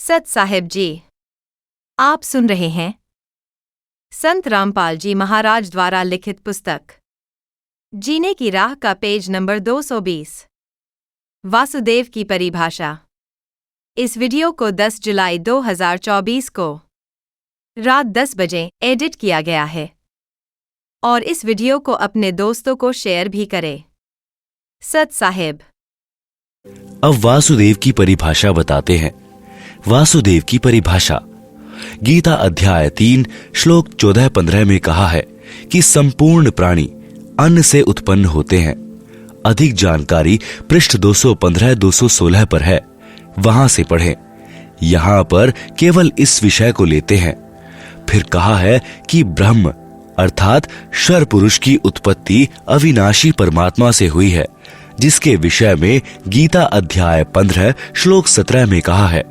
सत साहिब जी, आप सुन रहे हैं संत रामपाल जी महाराज द्वारा लिखित पुस्तक जीने की राह का पेज नंबर 220 वासुदेव की परिभाषा। इस वीडियो को 10 जुलाई 2024 को रात 10 बजे एडिट किया गया है और इस वीडियो को अपने दोस्तों को शेयर भी करें। सत साहिब। अब वासुदेव की परिभाषा बताते हैं। वासुदेव की परिभाषा गीता अध्याय 3 श्लोक 14-15 में कहा है कि संपूर्ण प्राणी अन्न से उत्पन्न होते हैं। अधिक जानकारी पृष्ठ 215-216 पर है, वहां से पढ़ें। यहां पर केवल इस विषय को लेते हैं। फिर कहा है कि ब्रह्म अर्थात क्षर पुरुष की उत्पत्ति अविनाशी परमात्मा से हुई है, जिसके विषय में गीता अध्याय 15 श्लोक 17 में कहा है।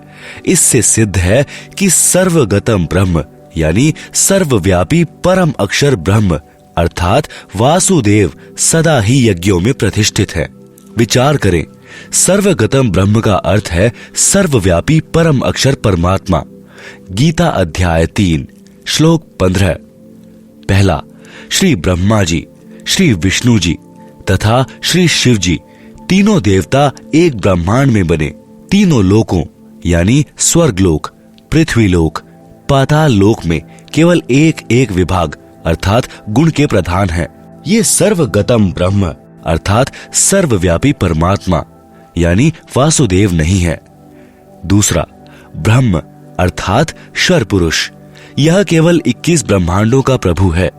इससे सिद्ध है कि सर्वगतम ब्रह्म यानी सर्वव्यापी परम अक्षर ब्रह्म अर्थात वासुदेव सदा ही यज्ञों में प्रतिष्ठित है। विचार करें, सर्वगतम ब्रह्म का अर्थ है सर्वव्यापी परम अक्षर परमात्मा। गीता अध्याय 3 श्लोक 15। पहला, श्री ब्रह्मा जी, श्री विष्णु जी तथा श्री शिव जी तीनों देवता एक ब्रह्मांड में बने। तीनों लोकों यानी स्वर्गलोक, पृथ्वीलोक, पाताल लोक में केवल एक एक विभाग अर्थात गुण के प्रधान हैं। ये सर्वगतम ब्रह्म अर्थात सर्वव्यापी परमात्मा यानी वासुदेव नहीं है। दूसरा, ब्रह्म अर्थात क्षर पुरुष, यह केवल 21 ब्रह्मांडों का प्रभु है।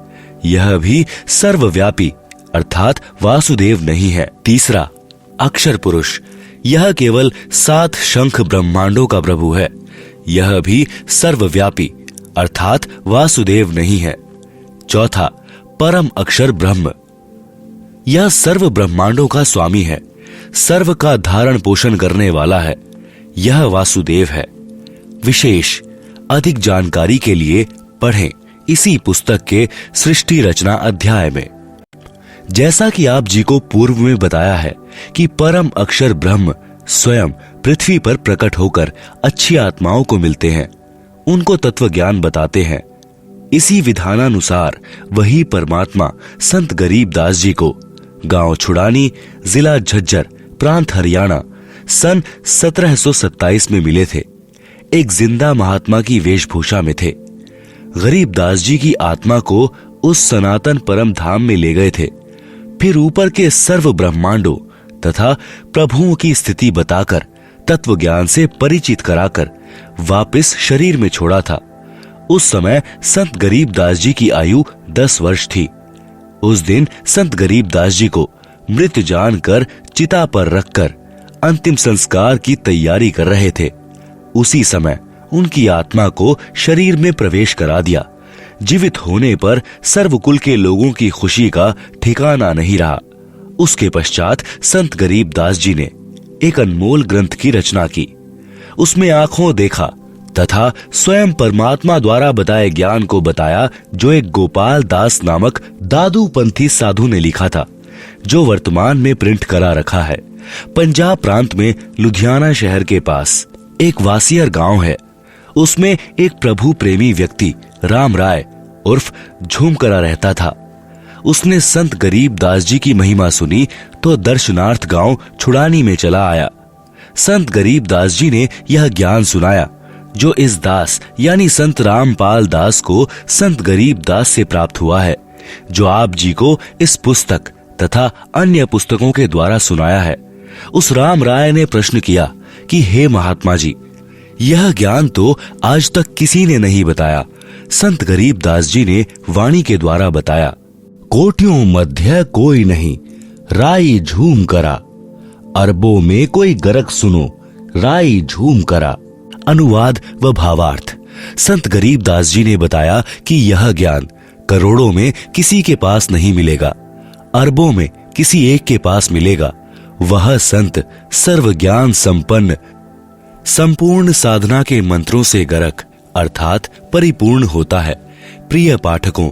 यह भी सर्वव्यापी अर्थात वासुदेव नहीं है। तीसरा, अक्षर पुरुष, यह केवल 7 शंख ब्रह्मांडों का प्रभु है। यह भी सर्वव्यापी अर्थात वासुदेव नहीं है। चौथा, परम अक्षर ब्रह्म, यह सर्व ब्रह्मांडों का स्वामी है, सर्व का धारण पोषण करने वाला है। यह वासुदेव है। विशेष अधिक जानकारी के लिए पढ़ें इसी पुस्तक के सृष्टि रचना अध्याय में। जैसा कि आप जी को पूर्व में बताया है कि परम अक्षर ब्रह्म स्वयं पृथ्वी पर प्रकट होकर अच्छी आत्माओं को मिलते हैं, उनको तत्व ज्ञान बताते हैं। इसी विधानानुसार वही परमात्मा संत गरीबदास जी को गांव छुड़ानी, जिला झज्जर, प्रांत हरियाणा सन 1727 में मिले थे। एक जिंदा महात्मा की वेशभूषा में थे। गरीबदास जी की आत्मा को उस सनातन परम धाम में ले गए थे। फिर ऊपर के सर्व ब्रह्मांडों तथा प्रभुओं की स्थिति बताकर तत्व ज्ञान से परिचित कराकर वापस शरीर में छोड़ा था। उस समय संत गरीबदास जी की आयु 10 वर्ष थी। उस दिन संत गरीबदास जी को मृत जानकर चिता पर रखकर अंतिम संस्कार की तैयारी कर रहे थे। उसी समय उनकी आत्मा को शरीर में प्रवेश करा दिया। जीवित होने पर सर्वकुल के लोगों की खुशी का ठिकाना नहीं रहा। उसके पश्चात संत गरीबदास जी ने एक अनमोल ग्रंथ की रचना की। उसमें आंखों देखा तथा स्वयं परमात्मा द्वारा बताए ज्ञान को बताया, जो एक गोपाल दास नामक दादूपंथी साधु ने लिखा था, जो वर्तमान में प्रिंट करा रखा है। पंजाब प्रांत में लुधियाना शहर के पास एक वासियर गांव है। उसमें एक प्रभु प्रेमी व्यक्ति राम राय उर्फ झूमकरा रहता था। उसने संत गरीबदास जी की महिमा सुनी तो दर्शनार्थ गांव छुड़ानी में चला आया। संत गरीबदास जी ने यह ज्ञान सुनाया, जो इस दास यानी संत रामपाल दास को संत गरीबदास से प्राप्त हुआ है, जो आप जी को इस पुस्तक तथा अन्य पुस्तकों के द्वारा सुनाया है। उस राम राय ने प्रश्न किया कि हे महात्मा जी, यह ज्ञान तो आज तक किसी ने नहीं बताया। संत गरीबदास जी ने वाणी के द्वारा बताया, कोटियों मध्य कोई नहीं, राई झूम करा, अरबों में कोई गरक सुनो, राई झूम करा। अनुवाद व भावार्थ। संत गरीबदास जी ने बताया कि यह ज्ञान करोड़ों में किसी के पास नहीं मिलेगा, अरबों में किसी एक के पास मिलेगा। वह संत सर्व ज्ञान संपन्न, संपूर्ण साधना के मंत्रों से गरक अर्थात परिपूर्ण होता है। प्रिय पाठकों,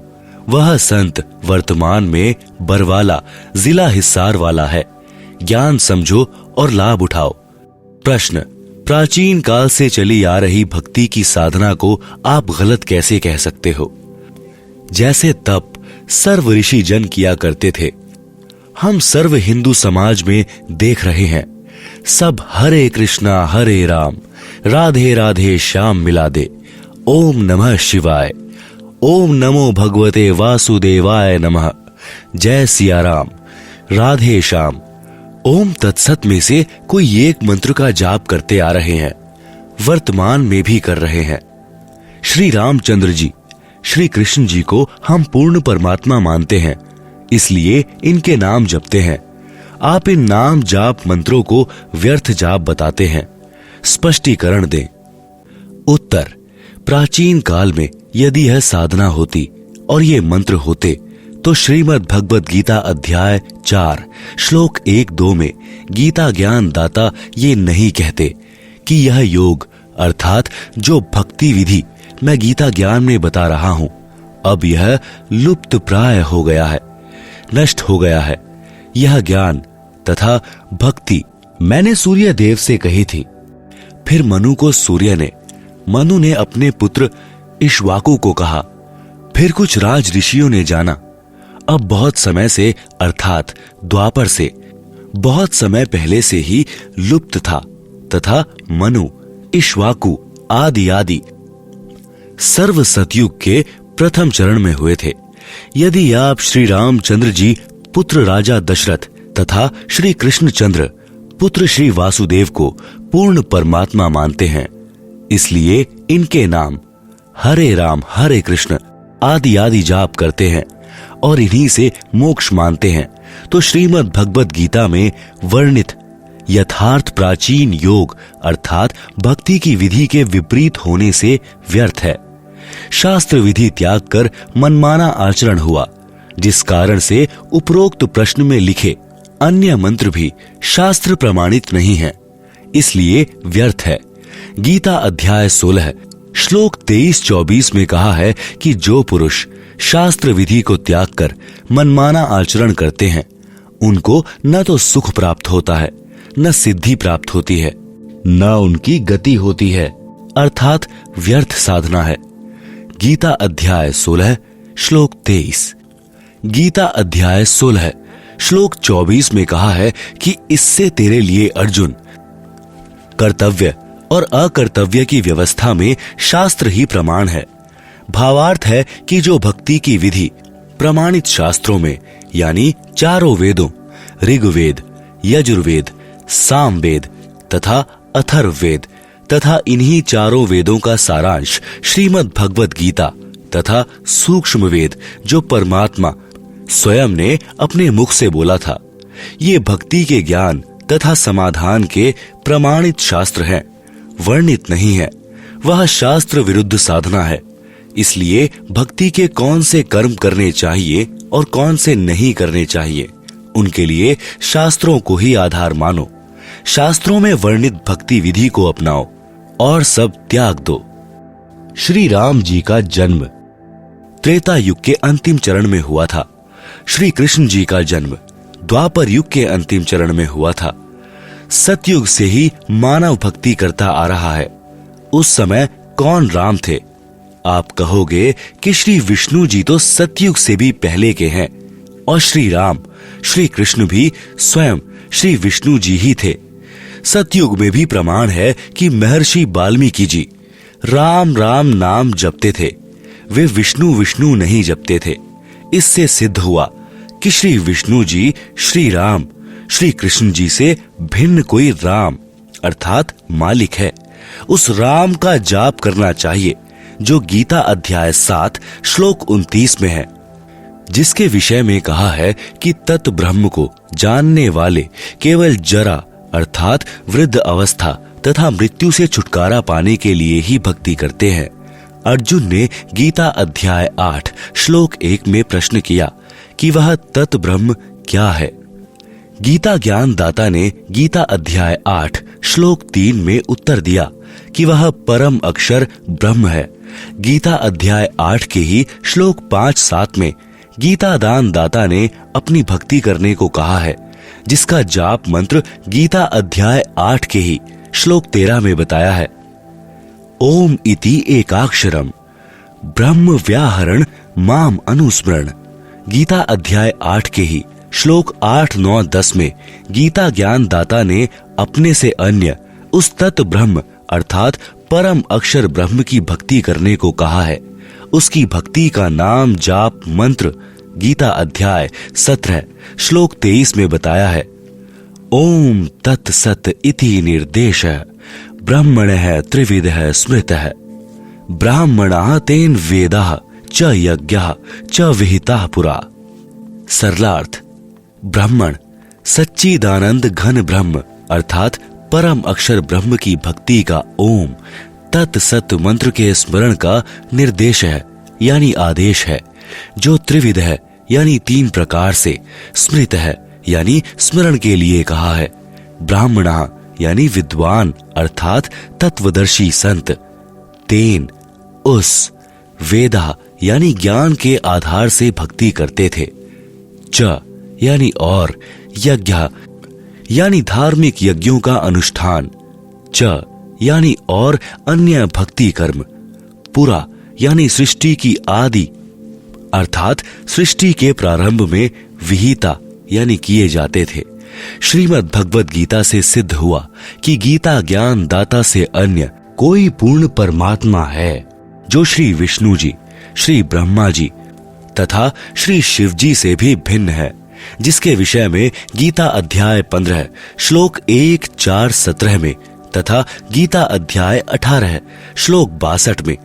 वह संत वर्तमान में बरवाला जिला हिसार वाला है। ज्ञान समझो और लाभ उठाओ। प्रश्न, प्राचीन काल से चली आ रही भक्ति की साधना को आप गलत कैसे कह सकते हो? जैसे तप सर्व ऋषि जन किया करते थे, हम सर्व हिंदू समाज में देख रहे हैं। सब हरे कृष्णा हरे राम, राधे राधे श्याम मिला दे, ओम नमः शिवाय, ओम नमो भगवते वासुदेवाय नमः, जय सिया राम, राधे श्याम, ओम तत्सत में से कोई एक मंत्र का जाप करते आ रहे हैं, वर्तमान में भी कर रहे हैं। श्री रामचंद्र जी, श्री कृष्ण जी को हम पूर्ण परमात्मा मानते हैं, इसलिए इनके नाम जपते हैं। आप इन नाम जाप मंत्रों को व्यर्थ जाप बताते हैं। स्पष्टीकरण दें। उत्तर: प्राचीन काल में यदि यह साधना होती और ये मंत्र होते तो श्रीमद् भगवद गीता अध्याय 4 श्लोक 1-2 में गीता ज्ञान दाता ये नहीं कहते कि यह योग अर्थात जो भक्ति विधि मैं गीता ज्ञान में बता रहा हूं, अब यह लुप्त प्राय हो गया है, नष्ट हो गया है। यह ज्ञान तथा भक्ति मैंने सूर्य देव से कही थी। फिर मनु को सूर्य ने, मनु ने अपने पुत्र इक्ष्वाकु को कहा। फिर कुछ राज ऋषियों ने जाना। अब बहुत समय से अर्थात द्वापर से बहुत समय पहले से ही लुप्त था तथा मनु, इक्ष्वाकु आदि सर्व सतयुग के प्रथम चरण में हुए थे। यदि आप श्री रामचंद्र जी पुत्र राजा दशरथ तथा श्री कृष्णचंद्र पुत्र श्री वासुदेव को पूर्ण परमात्मा मानते हैं, इसलिए इनके नाम हरे राम हरे कृष्ण आदि जाप करते हैं और इन्हीं से मोक्ष मानते हैं, तो श्रीमद् भगवद गीता में वर्णित यथार्थ प्राचीन योग अर्थात भक्ति की विधि के विपरीत होने से व्यर्थ है। शास्त्र विधि त्याग कर मनमाना आचरण हुआ, जिस कारण से उपरोक्त प्रश्न में लिखे अन्य मंत्र भी शास्त्र प्रमाणित नहीं है, इसलिए व्यर्थ है। गीता अध्याय 16 श्लोक 23-24 में कहा है कि जो पुरुष शास्त्र विधि को त्याग कर मनमाना आचरण करते हैं, उनको न तो सुख प्राप्त होता है, न सिद्धि प्राप्त होती है, न उनकी गति होती है, अर्थात व्यर्थ साधना है। गीता अध्याय 16 श्लोक 23। गीता अध्याय 16 श्लोक 24 में कहा है कि इससे तेरे लिए अर्जुन कर्तव्य और अकर्तव्य की व्यवस्था में शास्त्र ही प्रमाण है। भावार्थ है कि जो भक्ति की विधि प्रमाणित शास्त्रों में यानी चारों वेदों ऋग्वेद, यजुर्वेद, सामवेद तथा अथर्ववेद तथा इन्हीं चारों वेदों का सारांश श्रीमद् भगवद गीता तथा सूक्ष्म वेद जो परमात्मा स्वयं ने अपने मुख से बोला था, ये भक्ति के ज्ञान तथा समाधान के प्रमाणित शास्त्र हैं, वर्णित नहीं है। वह शास्त्र विरुद्ध साधना है। इसलिए भक्ति के कौन से कर्म करने चाहिए और कौन से नहीं करने चाहिए, उनके लिए शास्त्रों को ही आधार मानो। शास्त्रों में वर्णित भक्ति विधि को अपनाओ और सब त्याग दो। श्री राम जी का जन्म त्रेता युग के अंतिम चरण में हुआ था। श्री कृष्ण जी का जन्म द्वापर युग के अंतिम चरण में हुआ था। सतयुग से ही मानव भक्ति करता आ रहा है। उस समय कौन राम थे? आप कहोगे कि श्री विष्णु जी तो सतयुग से भी पहले के हैं और श्री राम, श्री कृष्ण भी स्वयं श्री विष्णु जी ही थे। सतयुग में भी प्रमाण है कि महर्षि वाल्मीकि जी राम राम नाम जपते थे, वे विष्णु विष्णु नहीं जपते थे। इससे सिद्ध हुआ कि श्री विष्णु जी श्री राम, श्री कृष्ण जी से भिन्न कोई राम अर्थात मालिक है। उस राम का जाप करना चाहिए जो गीता अध्याय 7 श्लोक 29 में है, जिसके विषय में कहा है कि तत् ब्रह्म को जानने वाले केवल जरा अर्थात वृद्ध अवस्था तथा मृत्यु से छुटकारा पाने के लिए ही भक्ति करते हैं। अर्जुन ने गीता अध्याय 8 श्लोक 1 में प्रश्न किया कि वह तत् ब्रह्म क्या है। गीता ज्ञान दाता ने गीता अध्याय 8 श्लोक 3 में उत्तर दिया कि वह परम अक्षर ब्रह्म है। गीता अध्याय 8 के ही श्लोक 5-7 में गीता दान दाता ने अपनी भक्ति करने को कहा है, जिसका जाप मंत्र गीता अध्याय 8 के ही श्लोक 13 में बताया है, ओम इति एकाक्षरम ब्रह्म व्याहरण माम अनुस्मरण। गीता अध्याय 8 के ही श्लोक 8, 9, 10 में गीता ज्ञान दाता ने अपने से अन्य उस तत्व ब्रह्म अर्थात परम अक्षर ब्रह्म की भक्ति करने को कहा है। उसकी भक्ति का नाम जाप मंत्र गीता अध्याय 17 श्लोक 23 में बताया है, ओम तत्सत इति निर्देश ब्रह्मणः त्रिविधः स्मृतः ब्राह्मणः तेन वेदाः च यज्ञः च विहिताः पुरा। सरलार्थ, ब्राह्मण सच्चिदानंद घन ब्रह्म अर्थात परम अक्षर ब्रह्म की भक्ति का ओम तत्सत मंत्र के स्मरण का निर्देश है यानी आदेश है, जो त्रिविध है यानी 3 प्रकार से, स्मृत है यानी स्मरण के लिए कहा है, ब्राह्मणः यानी विद्वान अर्थात तत्वदर्शी संत, तेन उस, वेदा यानी ज्ञान के आधार से भक्ति करते थे, च यानी और, यज्ञ यानी धार्मिक यज्ञों का अनुष्ठान, च यानी और अन्य भक्ति कर्म, पुरा यानी सृष्टि की आदि अर्थात सृष्टि के प्रारंभ में विहिता यानी किए जाते थे। श्रीमद् भगवद गीता से सिद्ध हुआ कि गीता ज्ञान दाता से अन्य कोई पूर्ण परमात्मा है जो श्री विष्णु जी, श्री ब्रह्मा जी तथा श्री शिव जी से भी भिन्न है, जिसके विषय में गीता अध्याय 15 श्लोक 1, 4, 17 में तथा गीता अध्याय 18 श्लोक 62 में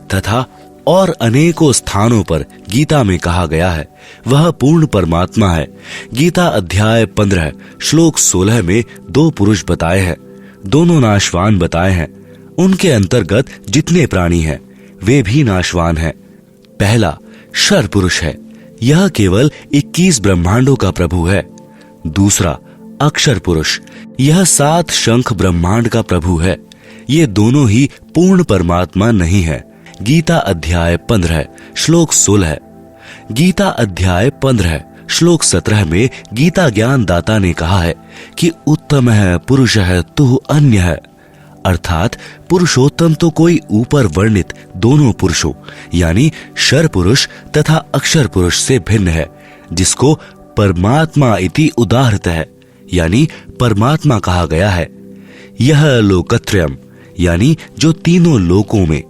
तथा और अनेकों स्थानों पर गीता में कहा गया है, वह पूर्ण परमात्मा है। गीता अध्याय 15 श्लोक 16 में 2 पुरुष बताए हैं, दोनों नाशवान बताए हैं। उनके अंतर्गत जितने प्राणी हैं वे भी नाशवान हैं। पहला शर पुरुष है, यह केवल 21 ब्रह्मांडों का प्रभु है। दूसरा अक्षर पुरुष, यह 7 शंख ब्रह्मांड का प्रभु है। ये दोनों ही पूर्ण परमात्मा नहीं है। गीता अध्याय 15 श्लोक 16। गीता अध्याय 15 श्लोक 17 में गीता ज्ञान दाता ने कहा है कि उत्तम है पुरुष है तु अन्य है, अर्थात पुरुषोत्तम तो कोई ऊपर वर्णित दोनों पुरुषों यानी शर पुरुष तथा अक्षर पुरुष से भिन्न है, जिसको परमात्मा इति उदाहृत है यानी परमात्मा कहा गया है। यह लोकत्रयम यानी जो तीनों लोकों में,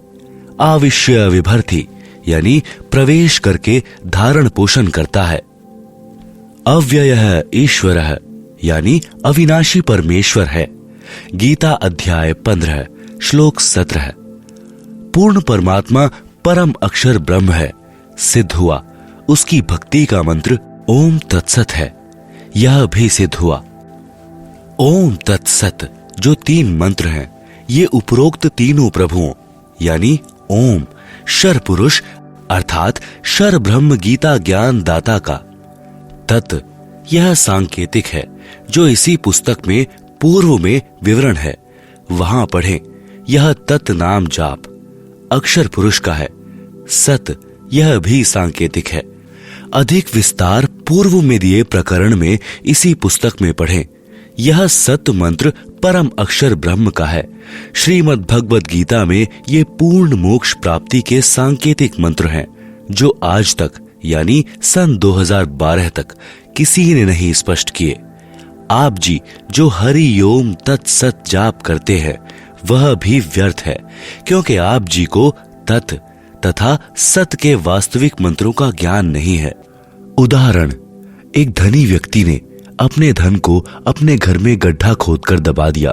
आविश्य विभर्ति यानी प्रवेश करके धारण पोषण करता है, अव्ययः ईश्वरः यानी अविनाशी परमेश्वर है। गीता अध्याय 15 श्लोक 17। पूर्ण परमात्मा परम अक्षर ब्रह्म है, सिद्ध हुआ। उसकी भक्ति का मंत्र ओम तत्सत है, यह भी सिद्ध हुआ। ओम तत्सत जो 3 मंत्र हैं, ये उपरोक्त तीनों प्रभुओं यानी ओम शर पुरुष अर्थात शर ब्रह्म गीता ज्ञान दाता का, तत् यह सांकेतिक है जो इसी पुस्तक में पूर्व में विवरण है, वहां पढ़ें। यह तत् नाम जाप अक्षर पुरुष का है। सत यह भी सांकेतिक है, अधिक विस्तार पूर्व में दिए प्रकरण में इसी पुस्तक में पढ़ें। यह सत मंत्र परम अक्षर ब्रह्म का है। श्रीमद् भगवद गीता में ये पूर्ण मोक्ष प्राप्ति के सांकेतिक मंत्र हैं, जो आज तक यानी सन 2012 तक किसी ने नहीं स्पष्ट किए। आप जी जो हरि ओम तत्सत जाप करते हैं वह भी व्यर्थ है, क्योंकि आप जी को तत् तथा सत के वास्तविक मंत्रों का ज्ञान नहीं है। उदाहरण, एक धनी व्यक्ति ने अपने धन को अपने घर में गड्ढा खोदकर दबा दिया।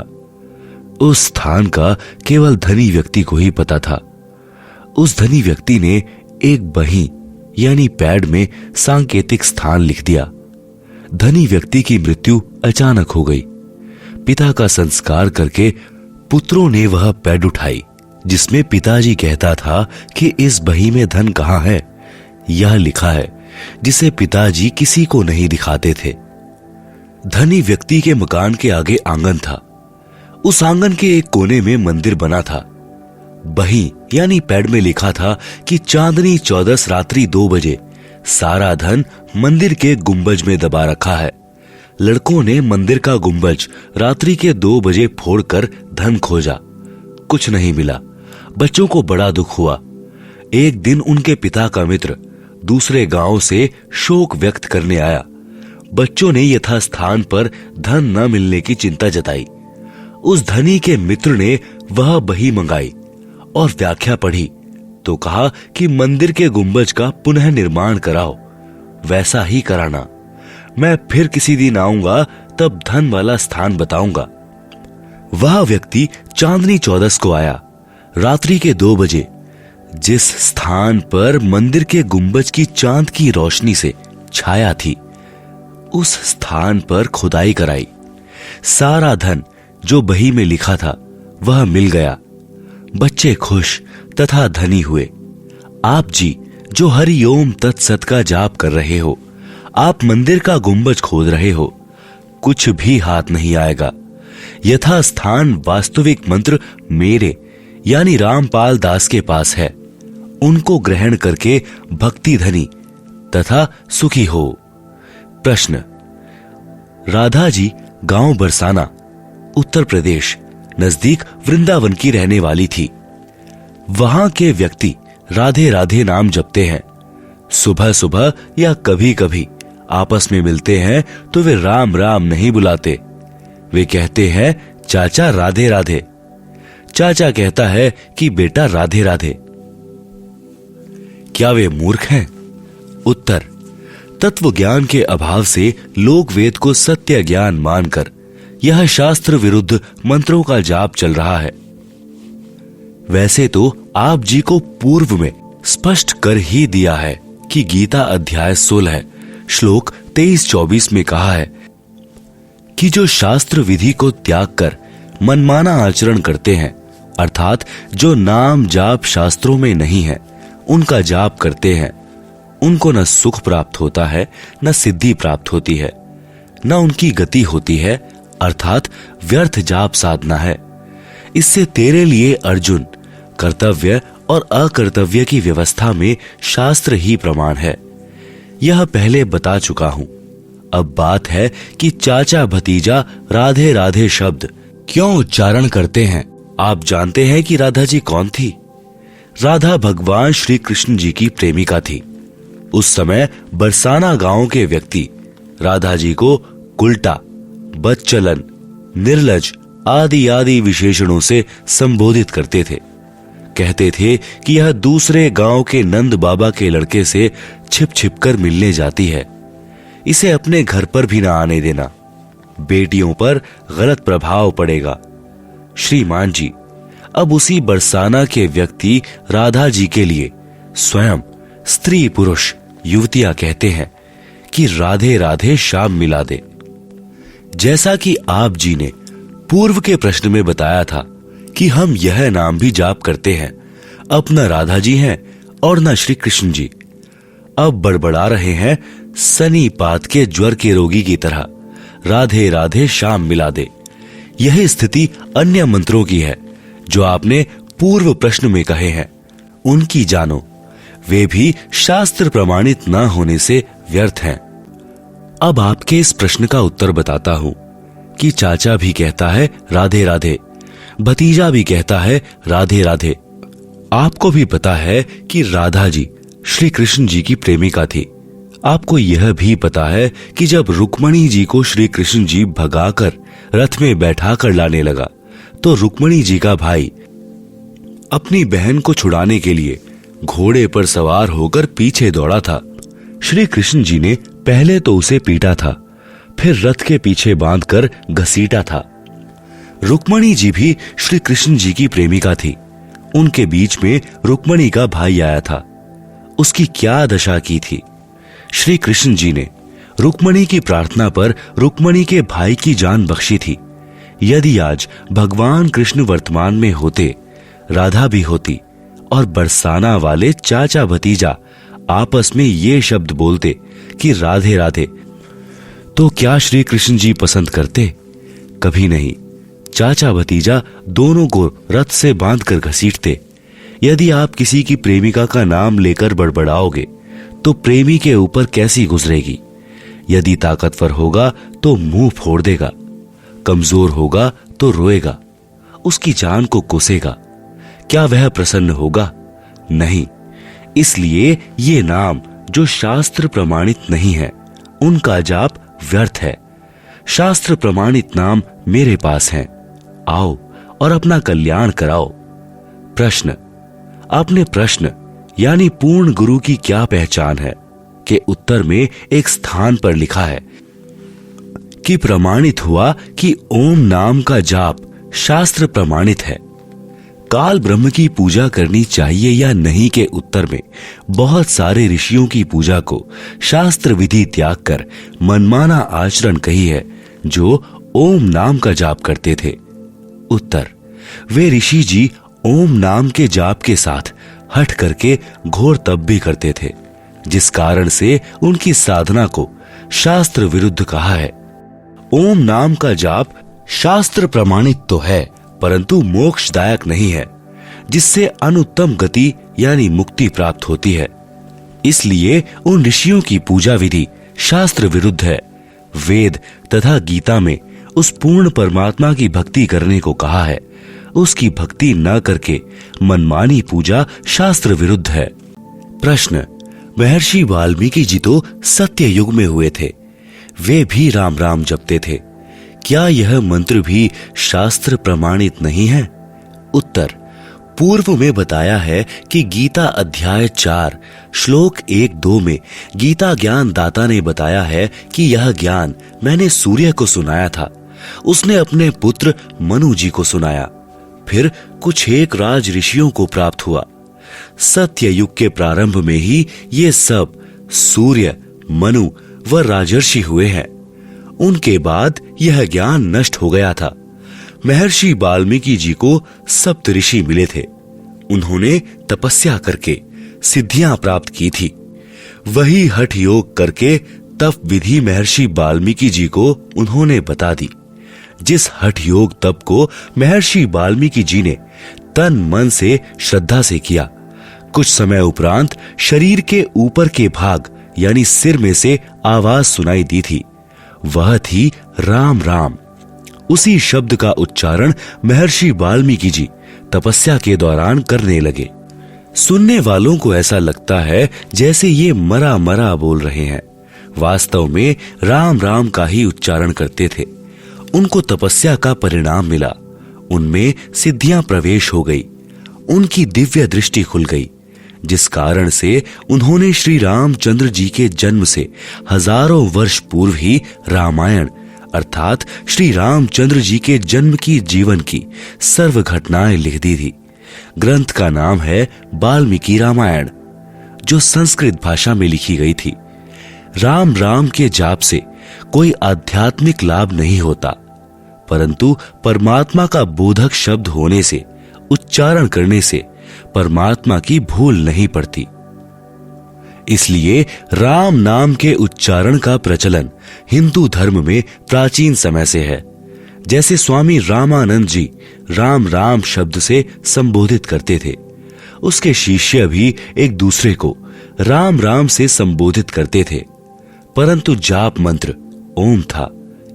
उस स्थान का केवल धनी व्यक्ति को ही पता था। उस धनी व्यक्ति ने एक बही यानी पैड में सांकेतिक स्थान लिख दिया। धनी व्यक्ति की मृत्यु अचानक हो गई। पिता का संस्कार करके पुत्रों ने वह पैड उठाई जिसमें पिताजी कहता था कि इस बही में धन कहाँ है। यह लिखा है जिसे पिताजी किसी को नहीं दिखाते थे। धनी व्यक्ति के मकान के आगे आंगन था। उस आंगन के एक कोने में मंदिर बना था। बही यानी पैड में लिखा था कि चांदनी 14 रात्रि 2 बजे सारा धन मंदिर के गुंबज में दबा रखा है। लड़कों ने मंदिर का गुंबज रात्रि के 2 बजे फोड़कर धन खोजा। कुछ नहीं मिला। बच्चों को बड़ा दुख हुआ। एक दिन उनके पिता का मित्र दूसरे गांव से शोक व्यक्त करने आया। बच्चों ने यथास्थान पर धन न मिलने की चिंता जताई। उस धनी के मित्र ने वह बही मंगाई और व्याख्या पढ़ी तो कहा कि मंदिर के गुंबज का पुनः निर्माण कराओ। वैसा ही कराना। मैं फिर किसी दिन आऊंगा, तब धन वाला स्थान बताऊंगा। वह व्यक्ति चांदनी 14 को आया। रात्रि के 2 बजे जिस स्थान पर मंदिर के गुंबज की चांद की रोशनी से छाया थी, उस स्थान पर खुदाई कराई। सारा धन जो बही में लिखा था वह मिल गया। बच्चे खुश तथा धनी हुए। आप जी जो हरि ओम तत्सत का जाप कर रहे हो, आप मंदिर का गुंबज खोद रहे हो, कुछ भी हाथ नहीं आएगा। यथास्थान वास्तविक मंत्र मेरे यानी रामपाल दास के पास है। उनको ग्रहण करके भक्ति धनी तथा सुखी हो। प्रश्न। राधा जी गांव बरसाना, उत्तर प्रदेश नजदीक वृंदावन की रहने वाली थी। वहां के व्यक्ति राधे राधे नाम जपते हैं। सुबह सुबह या कभी कभी आपस में मिलते हैं तो वे राम राम नहीं बुलाते। वे कहते हैं चाचा राधे राधे। चाचा कहता है कि बेटा राधे राधे। क्या वे मूर्ख हैं? उत्तर। तत्व ज्ञान के अभाव से लोग वेद को सत्य ज्ञान मानकर यह शास्त्र विरुद्ध मंत्रों का जाप चल रहा है। वैसे तो आप जी को पूर्व में स्पष्ट कर ही दिया है कि गीता अध्याय 16 श्लोक 23-24 में कहा है कि जो शास्त्र विधि को त्याग कर मनमाना आचरण करते हैं, अर्थात जो नाम जाप शास्त्रों में नहीं है उनका जाप करते हैं, उनको न सुख प्राप्त होता है, न सिद्धि प्राप्त होती है, न उनकी गति होती है, अर्थात व्यर्थ जाप साधना है। इससे तेरे लिए अर्जुन कर्तव्य और अकर्तव्य की व्यवस्था में शास्त्र ही प्रमाण है। यह पहले बता चुका हूं। अब बात है कि चाचा भतीजा राधे राधे शब्द क्यों उच्चारण करते हैं। आप जानते हैं कि राधा जी कौन थी? राधा भगवान श्री कृष्ण जी की प्रेमिका थी। उस समय बरसाना गांव के व्यक्ति राधा जी को कुलटा, बदचलन, निर्लज आदि आदि विशेषणों से संबोधित करते थे। कहते थे कि यह दूसरे गांव के नंद बाबा के लड़के से छिप छिप कर मिलने जाती है, इसे अपने घर पर भी ना आने देना, बेटियों पर गलत प्रभाव पड़ेगा। श्रीमान जी, अब उसी बरसाना के व्यक्ति राधा जी के लिए स्वयं स्त्री पुरुष युवतियां कहते हैं कि राधे राधे शाम मिला दे। जैसा कि आप जी ने पूर्व के प्रश्न में बताया था कि हम यह नाम भी जाप करते हैं, अब न राधा जी हैं और न श्री कृष्ण जी। अब बड़बड़ा रहे हैं सनी पात के ज्वर के रोगी की तरह, राधे राधे शाम मिला दे। यही स्थिति अन्य मंत्रों की है जो आपने पूर्व प्रश्न में कहे हैं, उनकी जानो, वे भी शास्त्र प्रमाणित न होने से व्यर्थ हैं। अब आपके इस प्रश्न का उत्तर बताता हूं कि चाचा भी कहता है राधे राधे, भतीजा भी कहता है राधे राधे। आपको भी पता है कि राधा जी श्री कृष्ण जी की प्रेमिका थी। आपको यह भी पता है कि जब रुक्मणी जी को श्री कृष्ण जी भगाकर रथ में बैठाकर लाने लगा तो रुक्मणी जी का भाई अपनी बहन को छुड़ाने के लिए घोड़े पर सवार होकर पीछे दौड़ा था। श्री कृष्ण जी ने पहले तो उसे पीटा था, फिर रथ के पीछे बांधकर घसीटा था। रुक्मणी जी भी श्री कृष्ण जी की प्रेमिका थी। उनके बीच में रुक्मणी का भाई आया था। उसकी क्या दशा की थी? श्री कृष्ण जी ने रुक्मणी की प्रार्थना पर रुक्मणी के भाई की जान बख्शी थी। यदि आज भगवान कृष्ण वर्तमान में होते, राधा भी होती और बरसाना वाले चाचा भतीजा आपस में ये शब्द बोलते कि राधे राधे, तो क्या श्री कृष्ण जी पसंद करते? कभी नहीं। चाचा भतीजा दोनों को रथ से बांधकर घसीटते। यदि आप किसी की प्रेमिका का नाम लेकर बड़बड़ाओगे तो प्रेमी के ऊपर कैसी गुजरेगी? यदि ताकतवर होगा तो मुंह फोड़ देगा, कमजोर होगा तो रोएगा, उसकी जान को कोसेगा। क्या वह प्रसन्न होगा? नहीं। इसलिए ये नाम जो शास्त्र प्रमाणित नहीं है, उनका जाप व्यर्थ है। शास्त्र प्रमाणित नाम मेरे पास हैं। आओ और अपना कल्याण कराओ। प्रश्न। आपने प्रश्न यानी पूर्ण गुरु की क्या पहचान है के उत्तर में एक स्थान पर लिखा है कि प्रमाणित हुआ कि ओम नाम का जाप शास्त्र प्रमाणित है। काल ब्रह्म की पूजा करनी चाहिए या नहीं के उत्तर में बहुत सारे ऋषियों की पूजा को शास्त्र विधि त्याग कर मनमाना आचरण कही है जो ओम नाम का जाप करते थे। उत्तर। वे ऋषि जी ओम नाम के जाप के साथ हट करके घोर तप भी करते थे, जिस कारण से उनकी साधना को शास्त्र विरुद्ध कहा है। ओम नाम का जाप शास्त्र प्रमाणित तो है परंतु मोक्षदायक नहीं है, जिससे अनुत्तम गति यानी मुक्ति प्राप्त होती है। इसलिए उन ऋषियों की पूजा विधि शास्त्र विरुद्ध है। वेद तथा गीता में उस पूर्ण परमात्मा की भक्ति करने को कहा है। उसकी भक्ति न करके मनमानी पूजा शास्त्र विरुद्ध है। प्रश्न। महर्षि वाल्मीकि जी तो सत्य युग में हुए थे, वे भी राम राम जपते थे। क्या यह मंत्र भी शास्त्र प्रमाणित नहीं है? उत्तर। पूर्व में बताया है कि गीता अध्याय 4 श्लोक 1-2 में गीता ज्ञान दाता ने बताया है कि यह ज्ञान मैंने सूर्य को सुनाया था, उसने अपने पुत्र मनु जी को सुनाया, फिर कुछ एक राज ऋषियों को प्राप्त हुआ। सत्य युग के प्रारंभ में ही ये सब सूर्य, मनु व राजर्षि हुए हैं। उनके बाद यह ज्ञान नष्ट हो गया था। महर्षि वाल्मीकि जी को सप्त ऋषि मिले थे। उन्होंने तपस्या करके सिद्धियां प्राप्त की थी। वही हठ योग करके तप विधि महर्षि वाल्मीकि जी को उन्होंने बता दी। जिस हठ योग तप को महर्षि वाल्मीकि जी ने तन मन से श्रद्धा से किया, कुछ समय उपरांत शरीर के ऊपर के भाग यानी सिर में से आवाज सुनाई दी थी। वह थी राम राम। उसी शब्द का उच्चारण महर्षि वाल्मीकि जी तपस्या के दौरान करने लगे। सुनने वालों को ऐसा लगता है जैसे ये मरा मरा बोल रहे हैं। वास्तव में राम राम का ही उच्चारण करते थे। उनको तपस्या का परिणाम मिला। उनमें सिद्धियां प्रवेश हो गई। उनकी दिव्य दृष्टि खुल गई, जिस कारण से उन्होंने श्री रामचंद्र जी के जन्म से हजारों वर्ष पूर्व ही रामायण अर्थात श्री रामचंद्र जी के जन्म की जीवन की सर्व घटनाएं लिख दी थी। ग्रंथ का नाम है वाल्मीकि रामायण, जो संस्कृत भाषा में लिखी गई थी। राम राम के जाप से कोई आध्यात्मिक लाभ नहीं होता, परंतु परमात्मा का बोधक शब्द होने से, उच्चारण करने से परमात्मा की भूल नहीं पड़ती। इसलिए राम नाम के उच्चारण का प्रचलन हिंदू धर्म में प्राचीन समय से है। जैसे स्वामी रामानंद जी राम राम शब्द से संबोधित करते थे, उसके शिष्य भी एक दूसरे को राम राम से संबोधित करते थे, परंतु जाप मंत्र ओम था।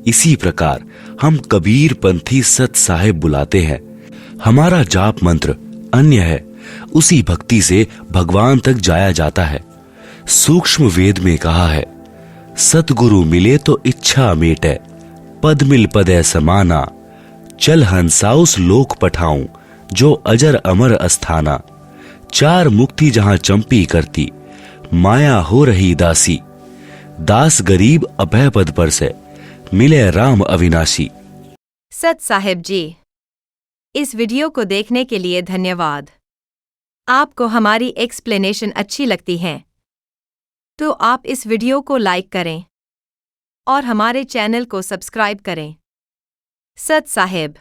इसी प्रकार हम कबीर पंथी सत साहेब बुलाते हैं। हमारा जाप मंत्र अन्य है। उसी भक्ति से भगवान तक जाया जाता है। सूक्ष्म वेद में कहा है, सतगुरु मिले तो इच्छा मेटे, पद मिल पदे समाना, चल हंसा उस लोक पठाऊं, जो अजर अमर अस्थाना। चार मुक्ति जहां चंपी करती, माया हो रही दासी, दास गरीब अभय पद पर से, मिले राम अविनाशी। सत साहेब जी, इस वीडियो को देखने के लिए धन्यवाद। आपको हमारी एक्सप्लेनेशन अच्छी लगती है तो आप इस वीडियो को लाइक करें और हमारे चैनल को सब्सक्राइब करें। सत साहेब।